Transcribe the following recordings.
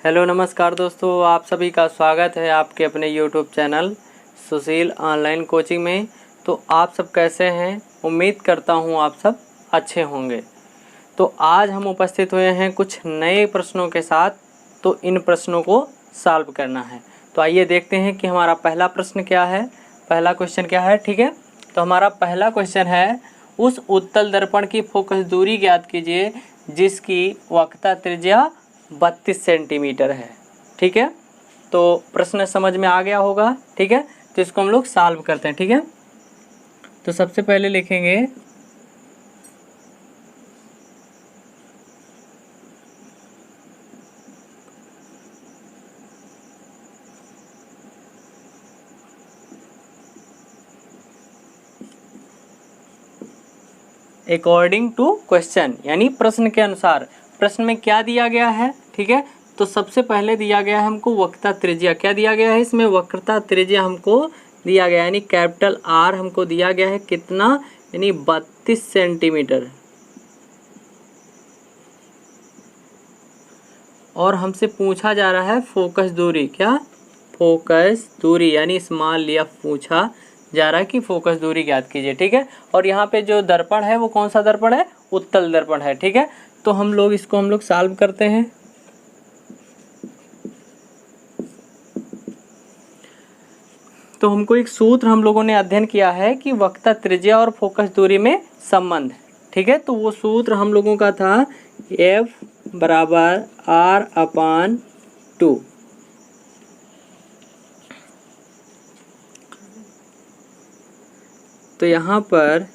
Hello नमस्कार दोस्तों, आप सभी का स्वागत है आपके अपने यूट्यूब चैनल सुशील ऑनलाइन कोचिंग में। तो आप सब कैसे हैं? उम्मीद करता हूं आप सब अच्छे होंगे। तो आज हम उपस्थित हुए हैं कुछ नए प्रश्नों के साथ। तो इन प्रश्नों को सॉल्व करना है। तो आइए देखते हैं कि हमारा पहला प्रश्न क्या है, पहला क्वेश्चन क्या है। ठीक है, तो हमारा पहला क्वेश्चन है, उस उत्तल दर्पण की फोकस दूरी ज्ञात कीजिए जिसकी वक्रता त्रिज्या 32 सेंटीमीटर है। ठीक है, तो प्रश्न समझ में आ गया होगा। ठीक है, तो इसको हम लोग सॉल्व करते हैं। ठीक है, तो सबसे पहले लिखेंगे अकॉर्डिंग टू क्वेश्चन, यानी प्रश्न के अनुसार। प्रश्न में क्या दिया गया है? ठीक है, तो सबसे पहले दिया गया है हमको वक्रता त्रिज्या। क्या दिया गया है इसमें? वक्रता त्रिज्या हमको दिया गया, यानी कैपिटल आर हमको दिया गया है। कितना? यानी 32 सेंटीमीटर। और हमसे पूछा जा रहा है फोकस दूरी। क्या? फोकस दूरी, यानी स्मॉल लिया पूछा जा रहा है कि फोकस दूरी ज्ञात कीजिए। ठीक है, और यहाँ पे जो दर्पण है वो कौन सा दर्पण है? उत्तल दर्पण है। ठीक है, तो हम लोग सॉल्व करते हैं। तो हमको एक सूत्र हम लोगों ने अध्ययन किया है कि वक्रता त्रिज्या और फोकस दूरी में संबंध। ठीक है, तो वो सूत्र हम लोगों का था F बराबर R/2। तो यहाँ पर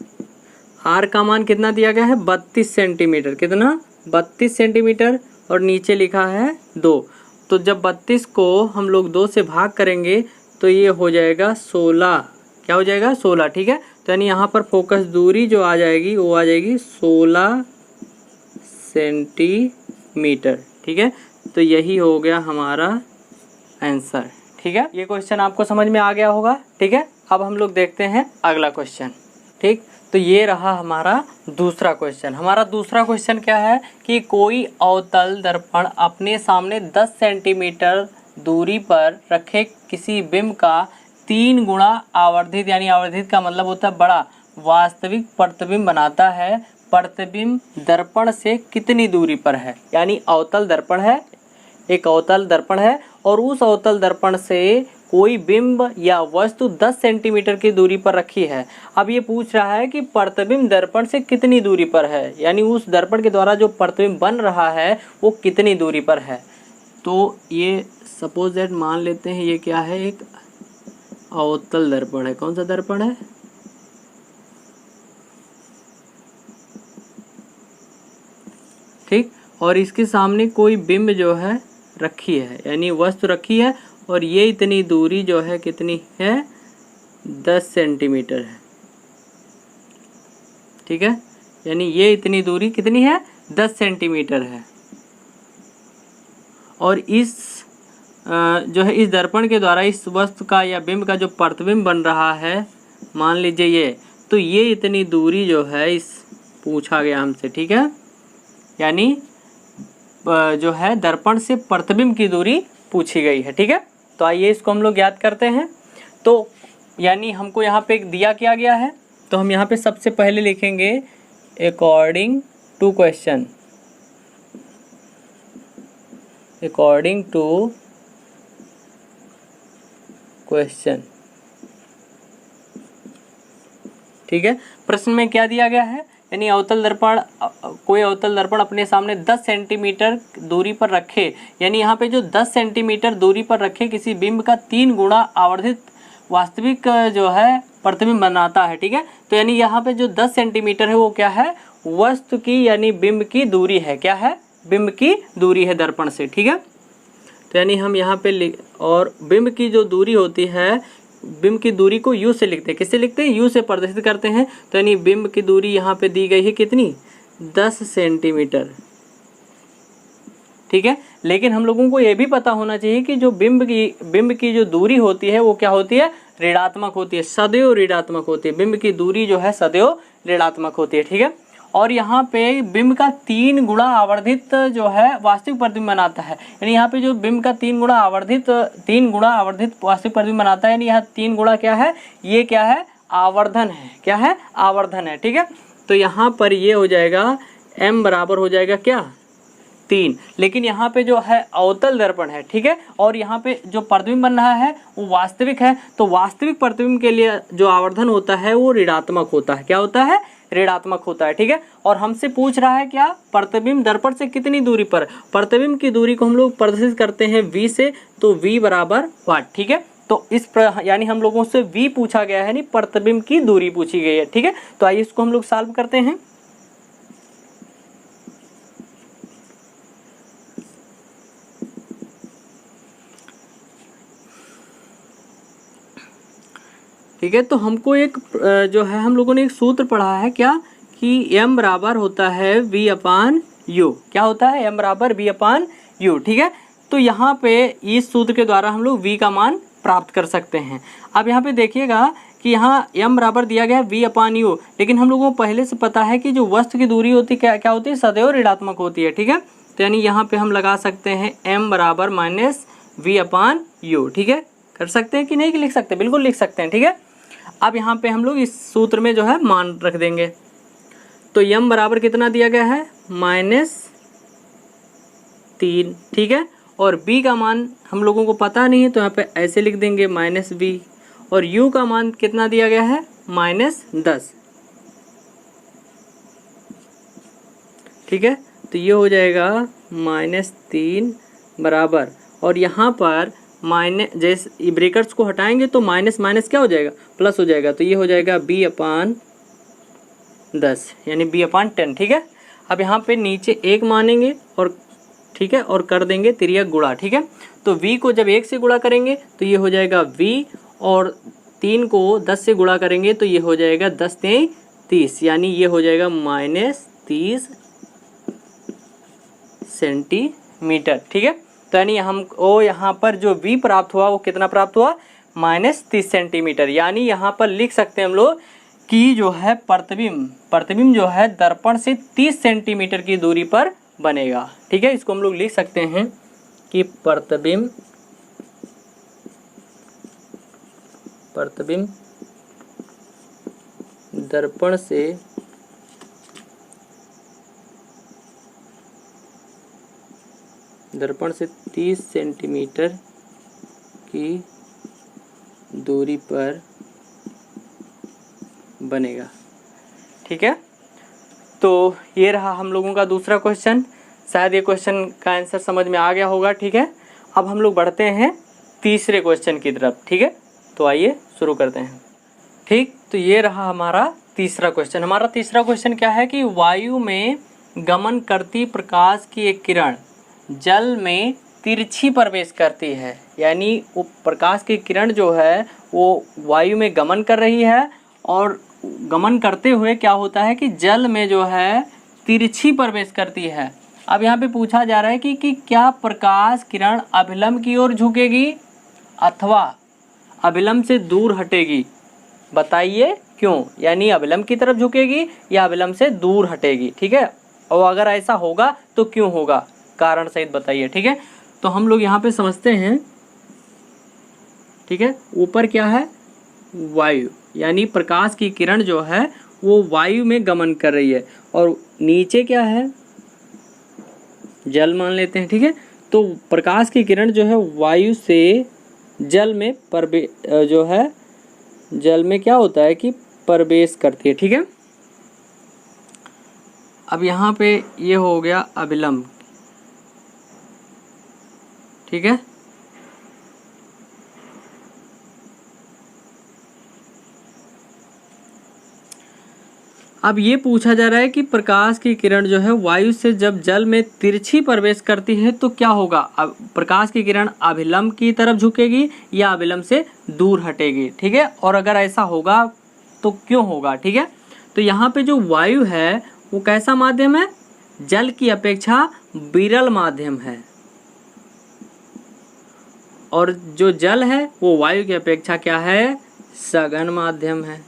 R का मान कितना दिया गया है? 32 सेंटीमीटर। कितना? 32 सेंटीमीटर। और नीचे लिखा है 2। तो जब 32 को हम लोग 2 से भाग करेंगे तो ये हो जाएगा 16। क्या हो जाएगा? 16। ठीक है, तो यानी यहाँ पर फोकस दूरी जो आ जाएगी वो आ जाएगी 16 सेंटीमीटर। ठीक है, तो यही हो गया हमारा आंसर। ठीक है, ये क्वेश्चन आपको समझ में आ गया होगा। ठीक है, अब हम लोग देखते हैं अगला क्वेश्चन। ठीक, तो ये रहा हमारा दूसरा क्वेश्चन। हमारा दूसरा क्वेश्चन क्या है कि कोई अवतल दर्पण अपने सामने 10 सेंटीमीटर दूरी पर रखे किसी बिंब का 3 गुना आवर्धित, यानी आवर्धित का मतलब होता है बड़ा, वास्तविक प्रतिबिंब बनाता है। प्रतिबिंब दर्पण से कितनी दूरी पर है? यानी अवतल दर्पण है, एक अवतल दर्पण है और उस अवतल दर्पण से कोई बिंब या वस्तु 10 सेंटीमीटर की दूरी पर रखी है। अब ये पूछ रहा है कि प्रतिबिंब दर्पण से कितनी दूरी पर है, यानी उस दर्पण के द्वारा जो प्रतिबिंब बन रहा है वो कितनी दूरी पर है। तो ये सपोज दैट मान लेते हैं ये क्या है? एक अवतल दर्पण है। कौन सा दर्पण है? ठीक, और इसके सामने कोई बिंब जो है रखी है, यानी वस्तु रखी है और ये इतनी दूरी जो है कितनी है? 10 सेंटीमीटर है। ठीक है, यानी ये इतनी दूरी कितनी है? 10 सेंटीमीटर है। और इस जो है इस दर्पण के द्वारा इस वस्तु का या बिंब का जो प्रतिबिंब बन रहा है, मान लीजिए ये, तो ये इतनी दूरी जो है इस पूछा गया हमसे। ठीक है, यानी जो है दर्पण से प्रतिबिंब की दूरी पूछी गई है। ठीक है, तो आइए इसको हम लोग याद करते हैं। तो यानी हमको यहाँ पे दिया क्या गया है, तो हम यहाँ पे सबसे पहले लिखेंगे according to question. According to question. ठीक है, प्रश्न में क्या दिया गया है? यानी अवतल दर्पण, कोई अवतल दर्पण अपने सामने 10 सेंटीमीटर दूरी पर रखे, यानी यहाँ पे जो 10 सेंटीमीटर दूरी पर रखे किसी बिंब का 3 गुना आवर्धित वास्तविक जो है प्रतिबिंब बनाता है। ठीक है, तो यानी यहाँ पे जो 10 सेंटीमीटर है वो क्या है? वस्तु की यानी बिंब की दूरी है। क्या है? बिंब की दूरी है दर्पण से। ठीक है, तो यानी हम यहाँ पे और बिंब की जो दूरी होती है, बिंब की दूरी को यू से लिखते हैं। किससे लिखते हैं? यू से प्रदर्शित करते हैं। तो यानी बिंब की दूरी यहाँ पे दी गई है कितनी? 10 सेंटीमीटर। ठीक है, लेकिन हम लोगों को ये भी पता होना चाहिए कि जो बिंब की जो दूरी होती है वो क्या होती है? ऋणात्मक होती है, सदैव ऋणात्मक होती है। बिंब की दूरी जो है सदैव ऋणात्मक होती है। ठीक है, और यहाँ पे बिंब का 3 गुणा आवर्धित जो है वास्तविक प्रतिबिंब बनाता है। यानी यहाँ पे जो बिंब का 3 गुणा आवर्धित वास्तविक प्रतिबिंब बनाता है, यानी यहाँ 3 गुणा क्या है, ये क्या है, आवर्धन है। क्या है, आवर्धन है। ठीक है, तो यहाँ पर ये हो जाएगा m बराबर हो जाएगा क्या, 3। लेकिन यहाँ पे जो है अवतल दर्पण है, ठीक है, और यहाँ पे जो प्रतिबिंब बन रहा है वो वास्तविक है, तो वास्तविक प्रतिबिंब के लिए जो आवर्धन होता है वो ऋणात्मक होता है। क्या होता है, ऋणात्मक होता है। ठीक है, और हमसे पूछ रहा है क्या, प्रतिबिंब दर्पण से कितनी दूरी पर। प्रतिबिंब की दूरी को हम लोग प्रदर्शित करते हैं v से, तो v बराबर वाट। ठीक है, तो यानी हम लोगों से v पूछा गया है, यानी प्रतिबिंब की दूरी पूछी गई है। ठीक है, तो आइए इसको हम लोग सॉल्व करते हैं। ठीक है, तो हमको एक जो है हम लोगों ने एक सूत्र पढ़ा है क्या, कि m बराबर होता है v/u। क्या होता है, m बराबर v/u। ठीक है, तो यहाँ पे इस सूत्र के द्वारा हम लोग v का मान प्राप्त कर सकते हैं। अब यहाँ पे देखिएगा कि यहाँ m बराबर दिया गया है v/u, लेकिन हम लोगों को पहले से पता है कि जो वस्तु की दूरी होती है क्या होती है, सदैव ऋणात्मक होती है। ठीक है, तो यानी यहाँ पे हम लगा सकते हैं m बराबर -v/u। ठीक है, कर सकते हैं कि नहीं लिख सकते, बिल्कुल लिख सकते हैं। ठीक है, अब यहाँ पे हम लोग इस सूत्र में जो है मान रख देंगे, तो m बराबर कितना दिया गया है, -3। ठीक है, और b का मान हम लोगों को पता नहीं है, तो यहाँ पे ऐसे लिख देंगे -v, और u का मान कितना दिया गया है, -10। ठीक है, तो ये हो जाएगा -3 बराबर, और यहाँ पर जैसे ब्रेकर्स को हटाएंगे तो माइनस माइनस क्या हो जाएगा, प्लस हो जाएगा, तो ये हो जाएगा b/10 यानी b/10। ठीक है, अब यहाँ पे नीचे 1 मानेंगे और ठीक है, और कर देंगे तिर्यक गुणा। ठीक है, तो v को जब 1 से गुणा करेंगे तो ये हो जाएगा v, और 3 को 10 से गुणा करेंगे तो ये हो जाएगा 10 × 30, यानी ये हो जाएगा -30 सेंटीमीटर। ठीक है, तो यानी हमको यहाँ पर जो v प्राप्त हुआ वो कितना प्राप्त हुआ, -30 सेंटीमीटर। यानी यहाँ पर लिख सकते हैं हम लोग कि जो है प्रतिबिंब जो है दर्पण से 30 सेंटीमीटर की दूरी पर बनेगा। ठीक है, इसको हम लोग लिख सकते हैं कि प्रतिबिंब दर्पण से 30 सेंटीमीटर की दूरी पर बनेगा। ठीक है, तो ये रहा हम लोगों का दूसरा क्वेश्चन। शायद ये क्वेश्चन का आंसर समझ में आ गया होगा। ठीक है, अब हम लोग बढ़ते हैं तीसरे क्वेश्चन की तरफ। ठीक है, तो आइए शुरू करते हैं। ठीक, तो ये रहा हमारा तीसरा क्वेश्चन। हमारा तीसरा क्वेश्चन क्या है कि वायु में गमन करती प्रकाश की एक किरण जल में तिरछी प्रवेश करती है। यानी वो प्रकाश की किरण जो है वो वायु में गमन कर रही है, और गमन करते हुए क्या होता है कि जल में जो है तिरछी प्रवेश करती है। अब यहाँ पे पूछा जा रहा है कि क्या प्रकाश किरण अभिलंब की ओर झुकेगी अथवा अभिलंब से दूर हटेगी, बताइए क्यों। यानी अभिलंब की तरफ झुकेगी या अभिलंब से दूर हटेगी। ठीक है, और अगर ऐसा होगा तो क्यों होगा, कारण सहित बताइए। ठीक है, तो हम लोग यहाँ पे समझते हैं। ठीक है, ऊपर क्या है, वायु, यानी प्रकाश की किरण जो है वो वायु में गमन कर रही है, और नीचे क्या है, जल मान लेते हैं। ठीक है, तो प्रकाश की किरण जो है वायु से जल में जल में क्या होता है कि प्रवेश करती है। ठीक है, अब यहाँ पे ये हो गया अभिलंब। ठीक है, अब ये पूछा जा रहा है कि प्रकाश की किरण जो है वायु से जब जल में तिरछी प्रवेश करती है तो क्या होगा। अब प्रकाश की किरण अभिलंब की तरफ झुकेगी या अभिलंब से दूर हटेगी। ठीक है, और अगर ऐसा होगा तो क्यों होगा। ठीक है, तो यहाँ पे जो वायु है वो कैसा माध्यम है, जल की अपेक्षा विरल माध्यम है, और जो जल है वो वायु की अपेक्षा क्या है, सघन माध्यम है।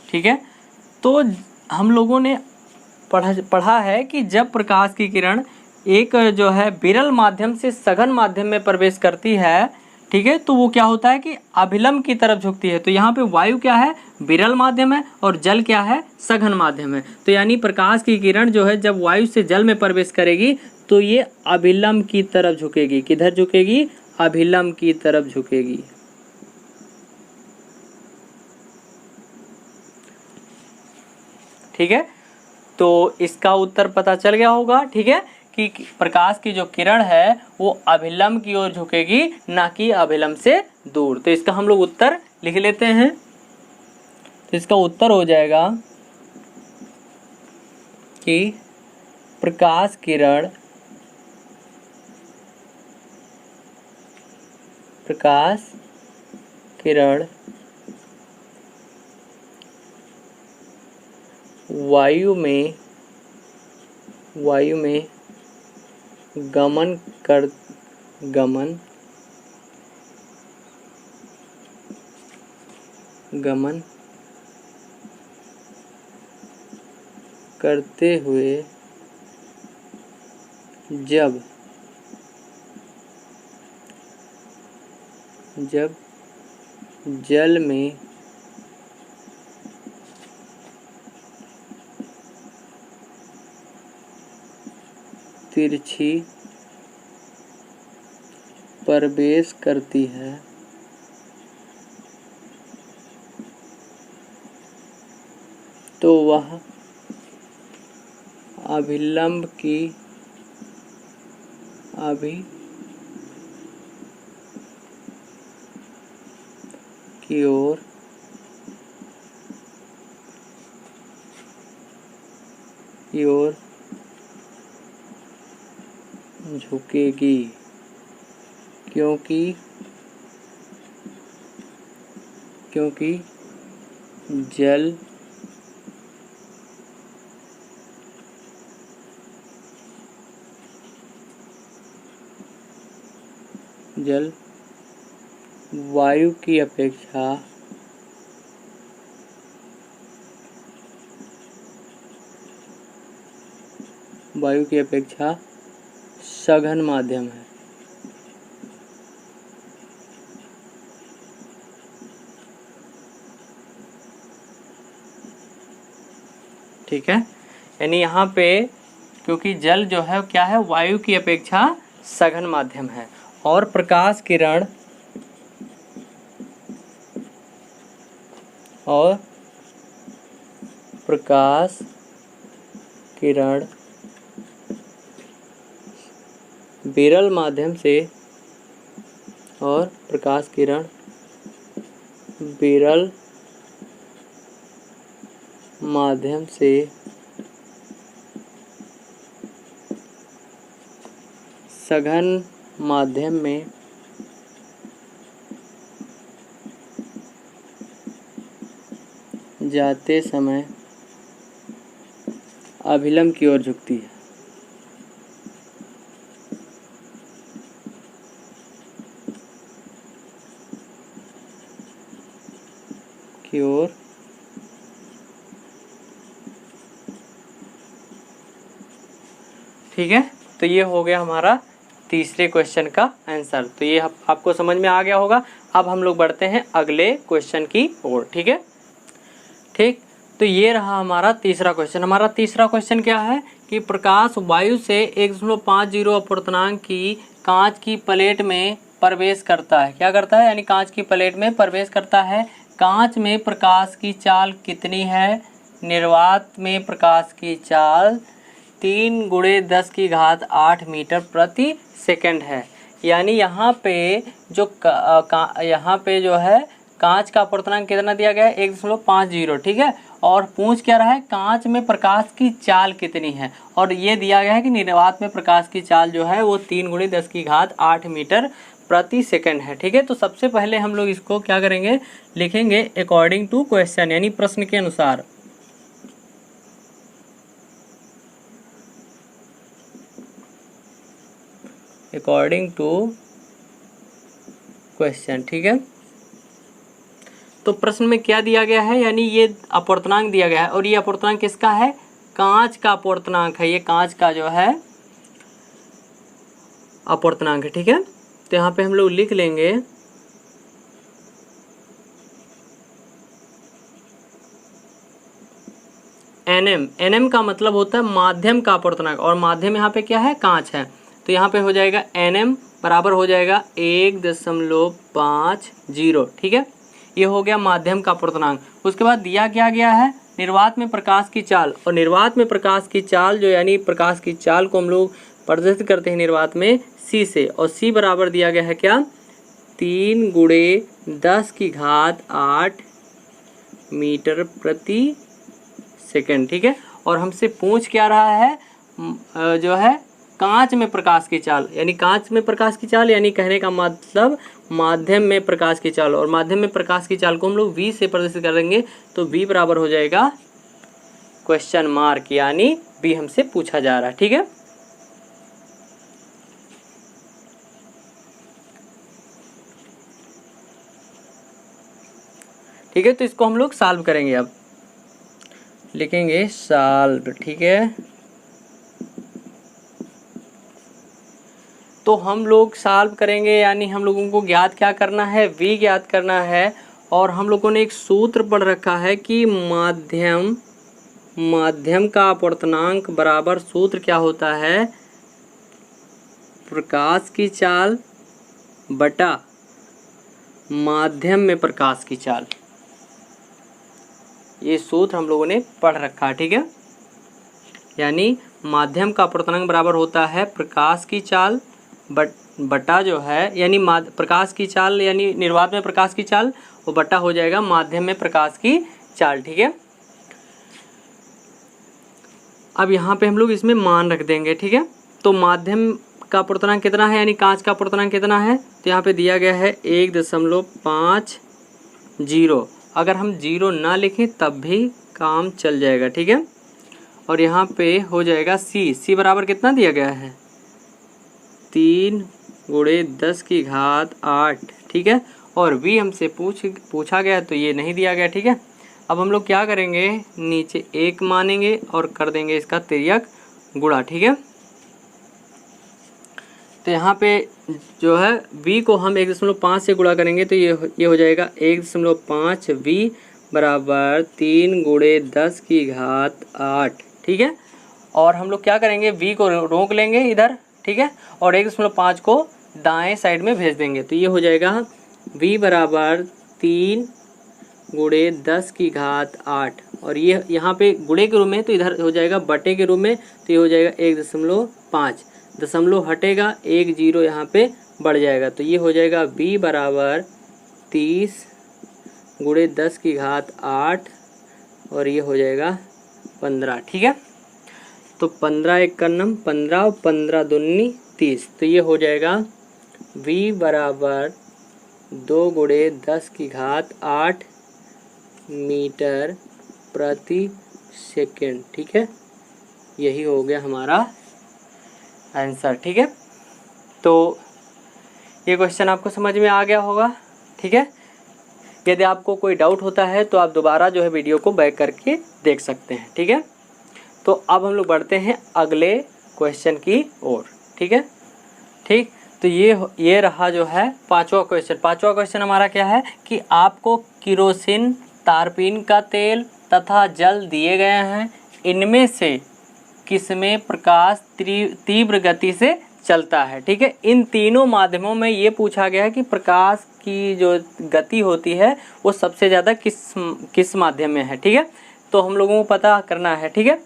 ठीक है। तो हम लोगों ने पढ़ा है कि जब प्रकाश की किरण एक जो है विरल माध्यम से सघन माध्यम में प्रवेश करती है, ठीक है, तो वो क्या होता है कि अभिलंब की तरफ झुकती है। तो यहाँ पे वायु क्या है, विरल माध्यम है, और जल क्या है, सघन माध्यम है। तो यानी प्रकाश की किरण जो है जब वायु से जल में प्रवेश करेगी तो ये अभिलंब की तरफ झुकेगी। किधर झुकेगी, अभिलंब की तरफ झुकेगी। ठीक है, तो इसका उत्तर पता चल गया होगा। ठीक है, कि प्रकाश की जो किरण है वो अभिलंब की ओर झुकेगी, ना कि अभिलंब से दूर। तो इसका हम लोग उत्तर लिख लेते हैं। तो इसका उत्तर हो जाएगा कि प्रकाश किरण वायु में गमन करते हुए जब जल में तिरछी प्रवेश करती है तो वह अभिलंब की ओर झुकेगी, क्योंकि जल वायु की अपेक्षा सघन माध्यम है। ठीक है, यानी यहाँ पे क्योंकि जल जो है क्या है, वायु की अपेक्षा सघन माध्यम है, और प्रकाश किरण विरल माध्यम से सघन माध्यम में जाते समय अभिलंब की ओर झुकती है। ठीक है, तो ये हो गया हमारा तीसरे क्वेश्चन का आंसर। तो ये आपको समझ में आ गया होगा। अब हम लोग बढ़ते हैं अगले क्वेश्चन की ओर। ठीक है, ठीक, तो ये रहा हमारा तीसरा क्वेश्चन। हमारा तीसरा क्वेश्चन क्या है कि प्रकाश वायु से 1.50 अपूर्णांक की कांच की प्लेट में प्रवेश करता है। क्या करता है, यानी कांच की प्लेट में प्रवेश करता है। कांच में प्रकाश की चाल कितनी है, निर्वात में प्रकाश की चाल 3 × 10⁸ मीटर प्रति सेकंड है। यानी यहाँ पे जो है कांच का अपूर्णांक कितना दिया गया है, 1.50। ठीक है, और पूछ क्या रहा है, कांच में प्रकाश की चाल कितनी है, और ये दिया गया है कि निर्वात में प्रकाश की चाल जो है वो 3 × 10⁸ मीटर प्रति सेकंड है। ठीक है, तो सबसे पहले हम लोग इसको क्या करेंगे, लिखेंगे अकॉर्डिंग टू क्वेश्चन, यानी प्रश्न के अनुसार। According to question. ठीक है, तो प्रश्न में क्या दिया गया है, यानी ये अपवर्तनांक दिया गया है और ये अपवर्तनांक किसका है, कांच का अपवर्तनांक है, ये कांच का जो है अपवर्तनांक है। ठीक है, तो यहाँ पे हम लोग लिख लेंगे NM। NM का मतलब होता है माध्यम का अपवर्तनांक और माध्यम यहाँ पे क्या है, कांच है। तो यहाँ पे हो जाएगा NM बराबर हो जाएगा 1.50। ठीक है, ये हो गया माध्यम का अपवर्तनांक। उसके बाद दिया क्या गया है, निर्वात में प्रकाश की चाल, और निर्वात में प्रकाश की चाल जो यानी प्रकाश की चाल को हम लोग प्रदर्शित करते हैं निर्वात में C से, और C बराबर दिया गया है क्या, 3 × 10⁸ मीटर प्रति सेकेंड। ठीक है, और हमसे पूछ क्या रहा है, जो है कांच में प्रकाश की चाल, यानी कांच में प्रकाश की चाल यानी कहने का मतलब माध्यम में प्रकाश की चाल, और माध्यम में प्रकाश की चाल को हम लोग V से प्रदर्शित करेंगे। तो V बराबर हो जाएगा क्वेश्चन मार्क, यानी B हमसे पूछा जा रहा है। ठीक है, ठीक है, तो इसको हम लोग सॉल्व करेंगे। अब लिखेंगे सॉल्व। ठीक है, तो हम लोग सॉल्व करेंगे, यानी हम लोगों को ज्ञात क्या करना है, V ज्ञात करना है। और हम लोगों ने एक सूत्र पढ़ रखा है कि माध्यम का अपवर्तनांक बराबर सूत्र क्या होता है, प्रकाश की चाल बटा माध्यम में प्रकाश की चाल। ये सूत्र हम लोगों ने पढ़ रखा है। ठीक है, यानी माध्यम का अपवर्तनांक बराबर होता है प्रकाश की चाल बटा जो है, यानी प्रकाश की चाल यानी निर्वात में प्रकाश की चाल, वो बटा हो जाएगा माध्यम में प्रकाश की चाल। ठीक है, अब यहाँ पे हम लोग इसमें मान रख देंगे। ठीक है, तो माध्यम का अपवर्तनांक कितना है, यानी कांच का अपवर्तनांक कितना है, तो यहाँ पे दिया गया है 1.50। अगर हम 0 ना लिखें तब भी काम चल जाएगा। ठीक है, और यहाँ पे हो जाएगा C बराबर कितना दिया गया है, 3 × 10⁸। ठीक है, और V हमसे पूछा गया तो ये नहीं दिया गया। ठीक है, अब हम लोग क्या करेंगे, नीचे 1 मानेंगे और कर देंगे इसका तिर्यक गुणा। ठीक है, तो यहाँ पे जो है V को हम 1.5 से गुणा करेंगे तो ये हो जाएगा 1.5 V बराबर 3 × 10⁸। ठीक है, और हम लोग क्या करेंगे, V को रोक लेंगे इधर। ठीक है, और 1.5 को दाएं साइड में भेज देंगे तो ये हो जाएगा V बराबर 3 × 10⁸। और ये यहाँ पे गुणे के रूप में, तो इधर हो जाएगा बटे के रूप में, तो ये हो जाएगा 1.5। दशमलव हटेगा, 1 0 यहाँ पे बढ़ जाएगा, तो ये हो जाएगा V बराबर 30 × 10⁸, और ये हो जाएगा 15। ठीक है, तो 15 × 1 = 15 और 15 दूनी 30, तो ये हो जाएगा V बराबर 2 × 10⁸ मीटर प्रति सेकेंड। ठीक है, यही हो गया हमारा आंसर। ठीक है, तो ये क्वेश्चन आपको समझ में आ गया होगा। ठीक है, यदि आपको कोई डाउट होता है तो आप दोबारा जो है वीडियो को बैक करके देख सकते हैं। ठीक है, तो अब हम लोग बढ़ते हैं अगले क्वेश्चन की ओर। ठीक है, ठीक, तो ये रहा जो है पांचवा क्वेश्चन। पांचवा क्वेश्चन हमारा क्या है कि आपको केरोसिन, तारपीन का तेल तथा जल दिए गए हैं, इनमें से किसमें प्रकाश तीव्र गति से चलता है। ठीक है, इन तीनों माध्यमों में ये पूछा गया है कि प्रकाश की जो गति होती है वो सबसे ज़्यादा किस माध्यम में है। ठीक है, तो हम लोगों को पता करना है। ठीक है,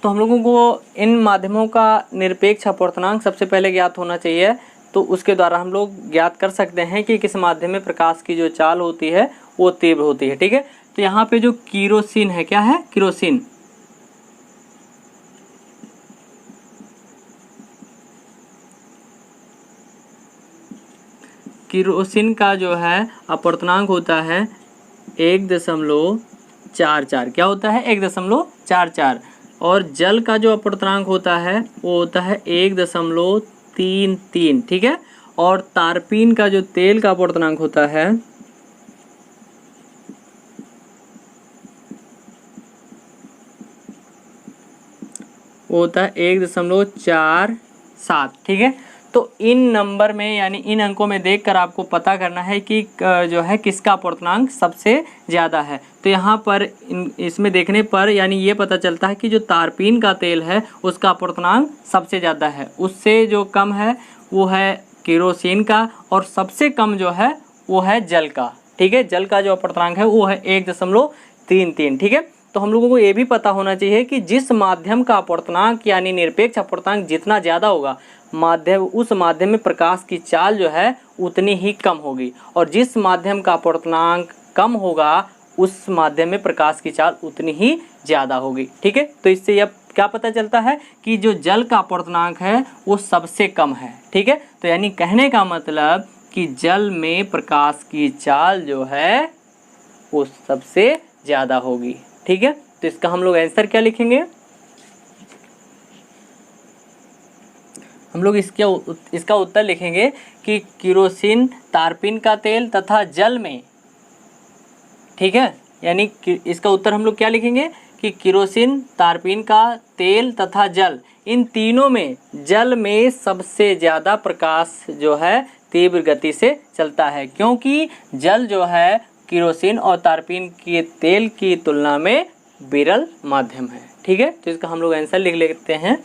तो हम लोगों को इन माध्यमों का निरपेक्ष अपवर्तनांक सबसे पहले ज्ञात होना चाहिए, तो उसके द्वारा हम लोग ज्ञात कर सकते हैं कि किस माध्यम में प्रकाश की जो चाल होती है वो तीव्र होती है। ठीक है, तो यहाँ पे जो केरोसिन है, क्या है, केरोसिन, केरोसिन का जो है अपवर्तनांक होता है 1.44। क्या होता है, 1.44। और जल का जो अपवर्तनांक होता है वो होता है 1.33। ठीक है, और तारपीन का जो तेल का अपवर्तनांक होता है वो होता है 1.47। ठीक है, तो इन नंबर में यानी इन अंकों में देखकर आपको पता करना है कि जो है किसका अपूर्णांक सबसे ज़्यादा है। तो यहाँ पर इसमें देखने पर यानी ये पता चलता है कि जो तारपीन का तेल है उसका अपूर्णांक सबसे ज़्यादा है, उससे जो कम है वो है केरोसिन का, और सबसे कम जो है वो है जल का। ठीक है, जल का जो अपूर्णांक है वो है 1.33। ठीक है, तो हम लोगों को ये भी पता होना चाहिए कि जिस माध्यम का अपूर्णांक यानी निरपेक्ष अपूर्णांक जितना ज़्यादा होगा, माध्यम उस माध्यम में प्रकाश की चाल जो है उतनी ही कम होगी, और जिस माध्यम का अपूर्णांक कम होगा उस माध्यम में प्रकाश की चाल उतनी ही ज़्यादा होगी। ठीक है, तो इससे यह क्या पता चलता है कि जो जल का अपूर्णांक है वो सबसे कम है। ठीक है, तो यानी कहने का मतलब कि जल में प्रकाश की चाल जो है वो सबसे ज़्यादा होगी। ठीक है, तो इसका हम लोग आंसर क्या लिखेंगे, हम लोग इसका उत्तर लिखेंगे कि केरोसिन, तारपीन का तेल तथा जल में। ठीक है, यानी इसका उत्तर हम लोग क्या लिखेंगे कि केरोसिन, तारपीन का तेल तथा जल, इन तीनों में जल में सबसे ज़्यादा प्रकाश जो है तीव्र गति से चलता है, क्योंकि जल जो है केरोसिन और तारपीन के तेल की तुलना में विरल माध्यम है। ठीक है, तो इसका हम लोग आंसर लिख लेते हैं।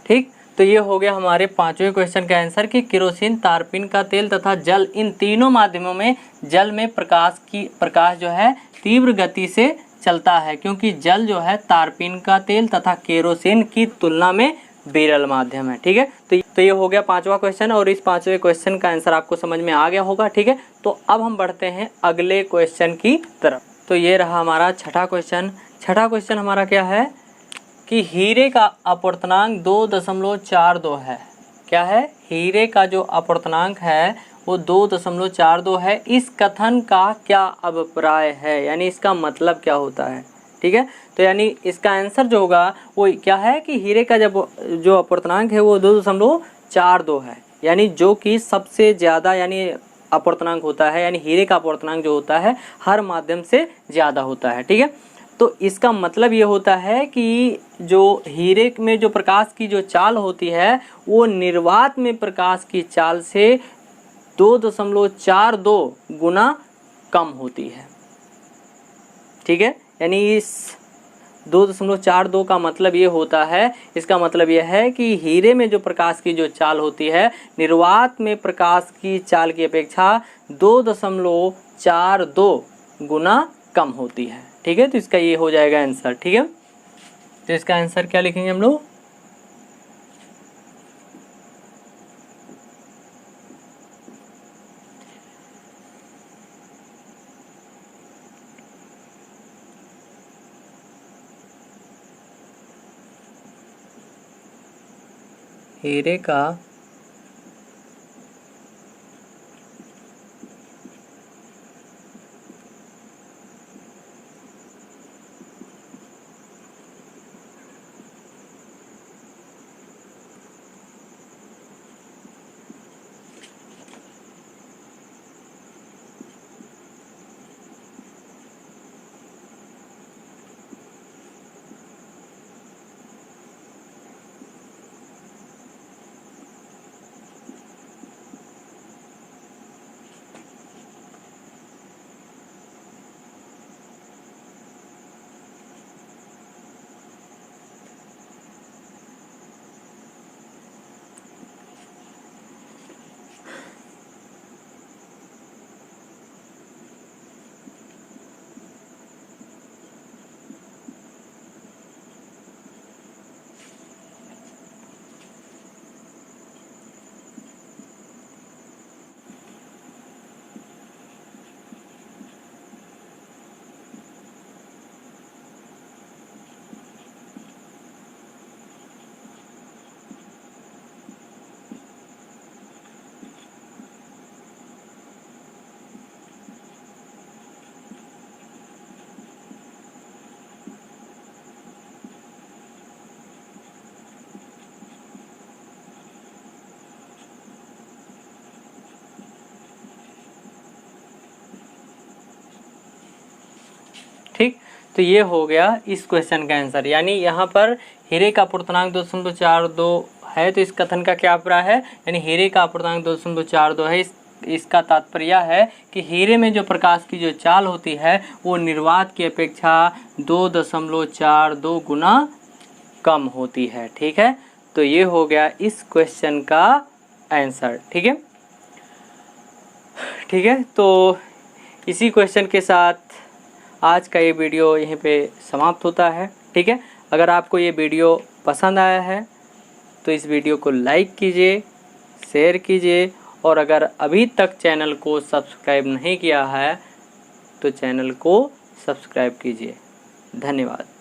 ठीक, तो ये हो गया हमारे पांचवें क्वेश्चन का आंसर कि केरोसिन, तारपीन का तेल तथा जल, इन तीनों माध्यमों में जल में प्रकाश जो है तीव्र गति से चलता है, क्योंकि जल जो है तारपीन का तेल तथा केरोसिन की तुलना में विरल माध्यम है। ठीक है, तो ये हो गया पांचवा क्वेश्चन, और इस पांचवें क्वेश्चन का आंसर आपको समझ में आ गया होगा। ठीक है, तो अब हम बढ़ते हैं अगले क्वेश्चन की तरफ। तो ये रहा हमारा छठा क्वेश्चन। छठा क्वेश्चन हमारा क्या है कि हीरे का अपूर्णांक 2.42 है। क्या है, हीरे का जो अपूर्णांक है वो 2.42 है। इस कथन का क्या अभिप्राय है, यानी इसका मतलब क्या होता है। ठीक है, तो यानी इसका आंसर जो होगा वो क्या है कि हीरे का जो अपूर्णांक है वो 2.42 है, यानी जो कि सबसे ज़्यादा यानी अपूर्णांक होता है, यानी हीरे का अपूर्णांक जो होता है हर माध्यम से ज़्यादा होता है। ठीक है, तो इसका मतलब ये होता है कि जो हीरे में जो प्रकाश की जो चाल होती है वो निर्वात में प्रकाश की चाल से 2.42 गुना कम होती है। ठीक है, यानी इस 2.42 का मतलब ये होता है, इसका मतलब यह है कि हीरे में जो प्रकाश की जो चाल होती है निर्वात में प्रकाश की चाल की अपेक्षा 2.42 गुना कम होती है। ठीक है, तो इसका ये हो जाएगा आंसर। ठीक है, तो इसका आंसर क्या लिखेंगे हम लोग? हीरे का ठीक, तो ये हो गया इस क्वेश्चन का आंसर। यानी यहाँ पर हीरे का अपूर्णांक 2.42 है, तो इस कथन का क्या अभिप्राय है? यानी हीरे का अपूर्णांक 2.42 है। इसका तात्पर्य है कि हीरे में जो प्रकाश की जो चाल होती है वो निर्वात की अपेक्षा 2.42 गुना कम होती है। ठीक है, तो ये हो गया इस क्वेश्चन का आंसर। ठीक है, ठीक है, तो इसी क्वेश्चन के साथ आज का ये वीडियो यहीं पे समाप्त होता है। ठीक है, अगर आपको ये वीडियो पसंद आया है तो इस वीडियो को लाइक कीजिए, शेयर कीजिए, और अगर अभी तक चैनल को सब्सक्राइब नहीं किया है तो चैनल को सब्सक्राइब कीजिए। धन्यवाद।